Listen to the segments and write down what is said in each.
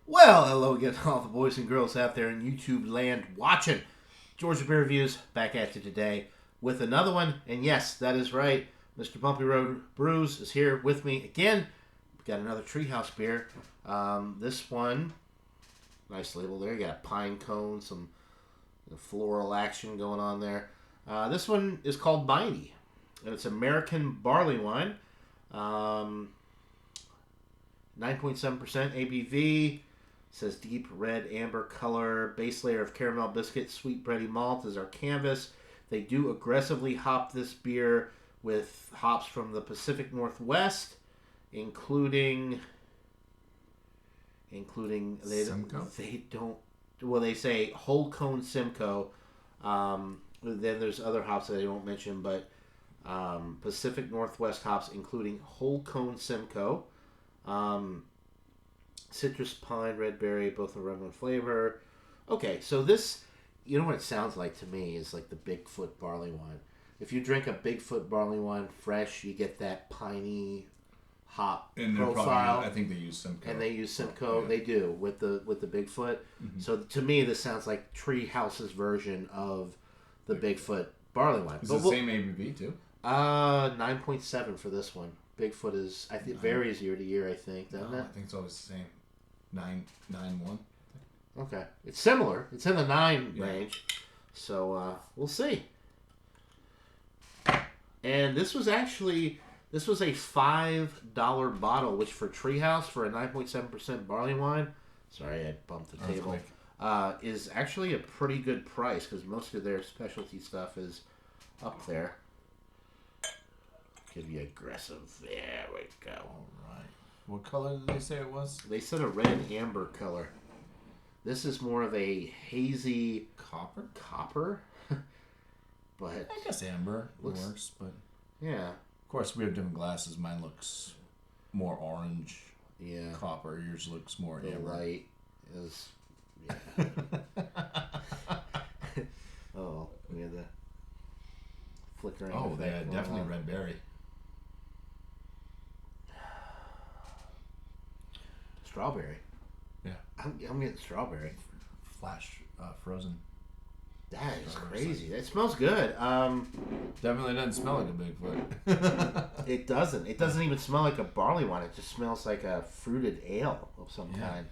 Well, hello again, all the boys and girls out there in YouTube land watching. Georgia Beer Reviews back at you today with another one. And yes, that is right. Mr. Bumpy Road Brews is here with me again. We got another Treehouse beer. This one, nice label there. You got a pine cone, some floral action going on there. This one is called Mighty, and it's American barley wine. 9.7% ABV. Says deep red amber color, base layer of caramel biscuit, sweet bready malt is our canvas. They do aggressively hop this beer with hops from the Pacific Northwest, including Simcoe? they don't, well, they say whole cone Simcoe. Then there's other hops that they don't mention, but Pacific Northwest hops including whole cone Simcoe. Citrus, pine, red berry, both aroma and flavor. Okay, so this, you know what it sounds like to me is like the Bigfoot barley wine. If you drink a Bigfoot barley wine fresh, you get that piney hop And profile. probably, I think they use Simcoe. And they use Simcoe. Yeah. They do with the Bigfoot. Mm-hmm. So to me, this sounds like Treehouse's version of the Bigfoot barley wine. Is it the same ABV too? 9.7 for this one. Bigfoot is, I think, varies year to year. I think, doesn't it? I think it's always the same. 9.1. Okay, it's similar. It's in the 9 Yeah. range, so we'll see. And this was a $5 bottle, which for Treehouse for a 9.7% barley wine. Sorry, I bumped the table. Is actually a pretty good price because most of their specialty stuff is up there. Give you aggressive. There we go. All right. What color did they say it was? They said a red amber color. This is more of a hazy Copper? but I guess amber Looks- works, but yeah, of course we have different glasses. Mine looks more orange. yeah. Copper. Yours looks more The amber. light is, yeah. Oh, we had the flickering. Oh, effect yeah, going definitely on. red berry. Strawberry. Yeah. I'm getting strawberry. Flash frozen. That is Strawberry crazy. It smells good. Definitely doesn't smell like a Bigfoot. It doesn't. It doesn't even smell like a barley wine. It just smells like a fruited ale of some Yeah. kind.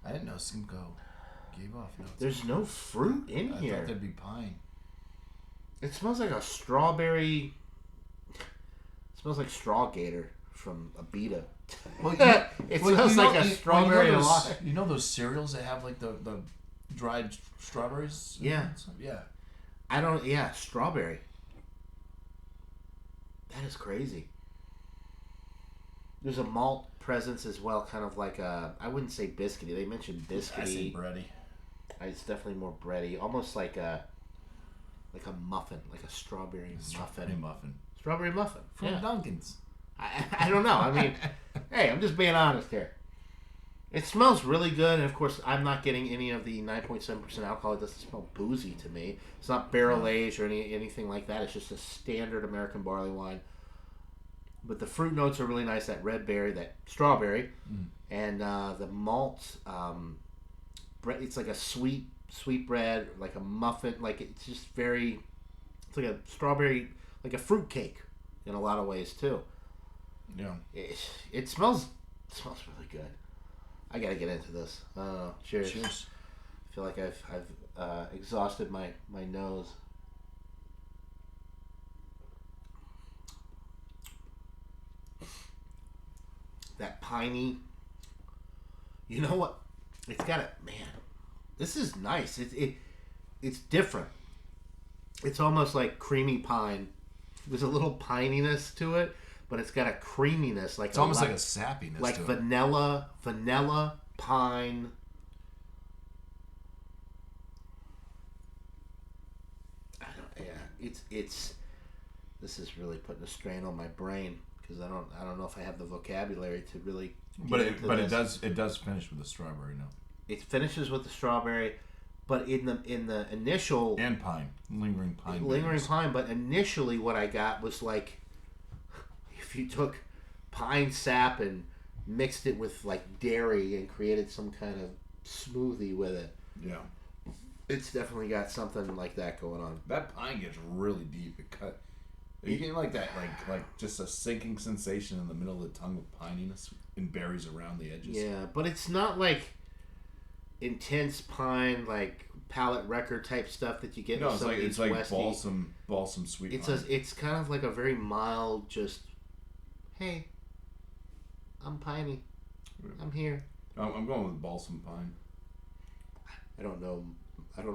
I didn't know Simcoe gave off notes. There's no fruit in I here. thought there'd be pine. It smells like a strawberry. It smells like Straw Gator from Abita. Well, It smells like a strawberry lot. You know those cereals that have like the dried strawberries? Yeah. Yeah. Yeah, strawberry. That is crazy. There's a malt presence as well, kind of like a, I wouldn't say biscuity. They mentioned biscuity. I say bready. It's definitely more bready. Almost like a muffin, like a strawberry muffin. Strawberry muffin. From Yeah. Dunkin's. I don't know. I mean, hey, I'm just being honest here. It smells really good, and of course, I'm not getting any of the 9.7% alcohol. It doesn't smell boozy to me. It's not barrel aged or anything like that. It's just a standard American barley wine. But the fruit notes are really nice. That red berry, that strawberry, and the malt. It's like a sweet bread, like a muffin. Like it's just very. It's like a strawberry, like a fruit cake, in a lot of ways too. Yeah. It smells really good. I gotta get into this. Cheers. Cheers. I feel like I've exhausted my nose. That piney. You know what? It's got a man. This is nice. It's different. It's almost like creamy pine. There's a little pininess to it, but it's got a creaminess, like It's almost like a sappiness like to it. vanilla pine. It's this is really putting a strain on my brain because I don't know if I have the vocabulary to really. It does finish with a strawberry note. It finishes with the strawberry, but in the initial And pine. Lingering pine. lingering berries. pine. But initially, what I got was like if you took pine sap and mixed it with like dairy and created some kind of smoothie with it. Yeah. It's definitely got something like that going on. That pine gets really deep. It cut. You get like that, like just a sinking sensation in the middle of the tongue with pininess and berries around the edges. Yeah, but it's not like intense pine, like palate wrecker type stuff that you get. No, with some it's like balsam sweet. It's kind of like a very mild, just hey, I'm piney, I'm here. I'm going with balsam pine. I don't know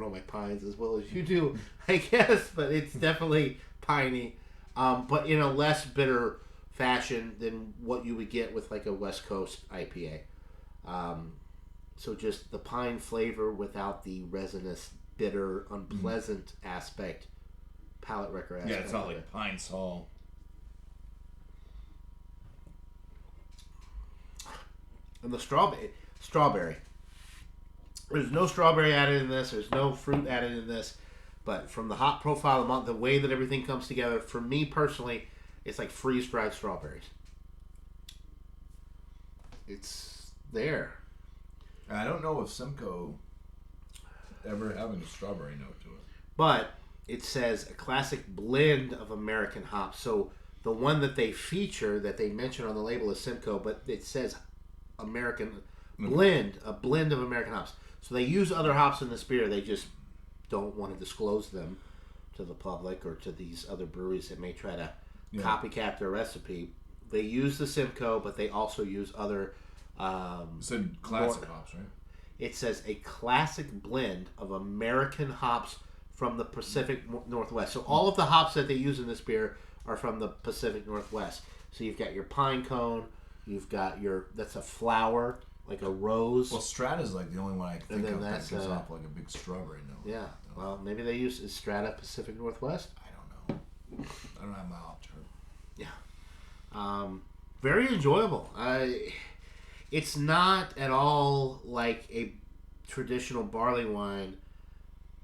my pines as well as you do, I guess, but it's definitely piney, but in a less bitter fashion than what you would get with like a West Coast IPA. So just the pine flavor without the resinous, bitter, unpleasant aspect, palate wrecker aspect. Yeah, it's not like pine sol. And the strawberry. There's no strawberry added in this. There's no fruit added in this. But from the hop profile, the way that everything comes together, for me personally, it's like freeze-dried strawberries. It's there. I don't know if Simcoe ever having a strawberry note to it. But it says a classic blend of American hops. So the one that they feature, that they mention on the label is Simcoe, but it says American blend, a blend of American hops. So they use other hops in this beer. They just don't want to disclose them to the public or to these other breweries that may try to copycat their recipe. They use the Simcoe, but they also use other... it said classic hops, right? It says a classic blend of American hops from the Pacific Northwest. So all of the hops that they use in this beer are from the Pacific Northwest. So you've got your pine cone, you've got that's a flower, like a rose. Well, Strata's like the only one I can think of that gives off like a big strawberry note. Yeah. Well, maybe they use Strata Pacific Northwest. I don't know. I don't have my hop chart. Yeah. Very enjoyable. It's not at all like a traditional barley wine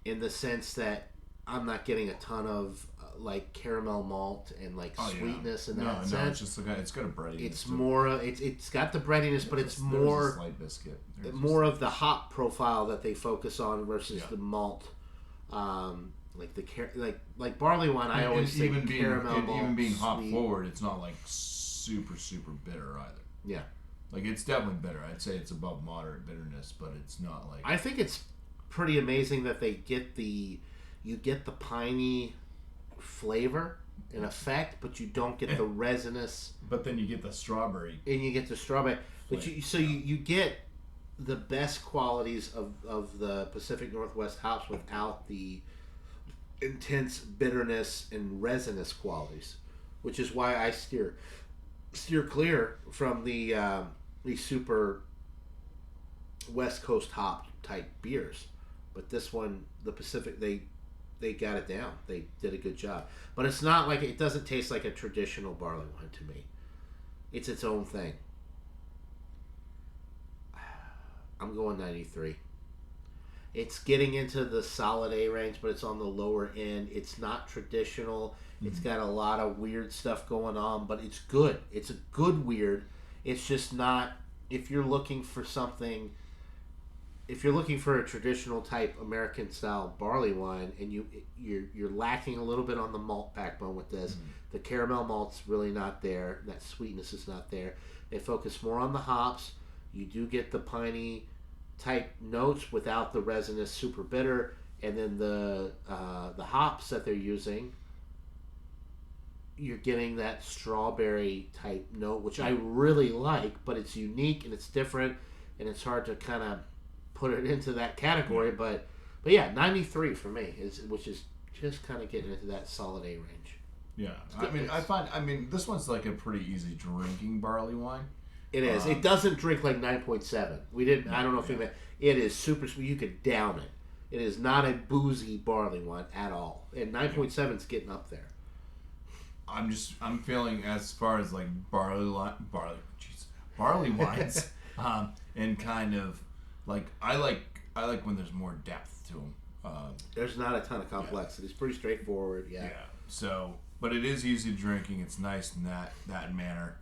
in the sense that I'm not getting a ton of like caramel malt and like sweetness in that sense. No, it's just it's got a breadiness. It's more. It's got the breadiness, but it's more. A slight biscuit. More of the hop profile that they focus on versus the malt. Like like barley wine, I always think even caramel malt. Even being hop forward, it's not like super bitter either. Yeah. Like, it's definitely bitter. I'd say it's above moderate bitterness, but it's not like... I think it's pretty amazing that you get the piney flavor in effect, but you don't get the resinous... But then you get the strawberry. And you get the strawberry. But you get the best qualities of the Pacific Northwest hops without the intense bitterness and resinous qualities, which is why I steer clear from the super West Coast hop type beers. But this one, the Pacific, they got it down. They did a good job. But it's not like, it doesn't taste like a traditional barley wine to me. It's its own thing. I'm going 93. It's getting into the solid A range, but it's on the lower end. It's not traditional. It's got a lot of weird stuff going on, but it's good. It's a good weird. It's just not, if you're looking for something, if you're looking for a traditional type American style barley wine and you're lacking a little bit on the malt backbone with this, the caramel malt's really not there. That sweetness is not there. They focus more on the hops. You do get the piney type notes without the resinous super bitter, and then the hops that they're using, you're getting that strawberry type note, which I really like, but it's unique and it's different, and it's hard to kind of put it into that category. But yeah, 93 for me which is just kind of getting into that solid A range. Yeah, I mean, this one's like a pretty easy drinking barley wine. It is. It doesn't drink like 9.7. We didn't. I don't know if it is super sweet. You could down it. It is not a boozy barley wine at all, and 9.7 is getting up there. I'm feeling, as far as like barley wines, and kind of like I like when there's more depth to them. There's not a ton of complexity. It's pretty straightforward. Yeah. Yeah. So, but it is easy drinking. It's nice in that manner.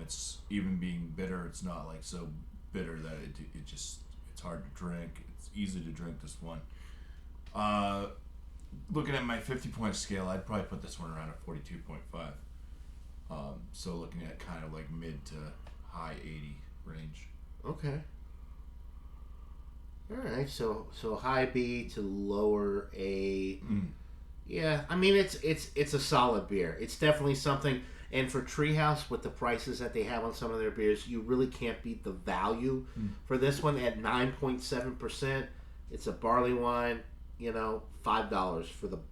It's even being bitter. It's not like so bitter that it's hard to drink. It's easy to drink this one. Looking at my 50-point scale, I'd probably put this one around a 42.5. So looking at kind of like mid to high 80 range. Okay. All right, so high B to lower A. Yeah, I mean it's a solid beer. It's definitely something. And for Treehouse, with the prices that they have on some of their beers, you really can't beat the value for this one at 9.7%. It's a barley wine, $5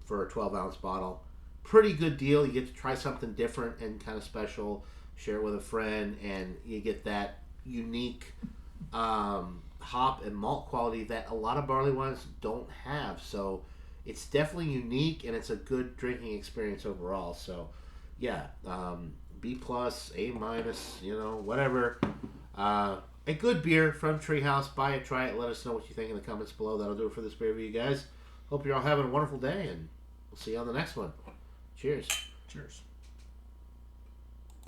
for a 12-ounce bottle. Pretty good deal. You get to try something different and kind of special, share it with a friend, and you get that unique hop and malt quality that a lot of barley wines don't have. So it's definitely unique, and it's a good drinking experience overall. So yeah, B plus, A minus, whatever. A good beer from Treehouse. Buy it, try it, let us know what you think in the comments below. That'll do it for this beer review, guys. Hope you're all having a wonderful day, and we'll see you on the next one. Cheers. Cheers.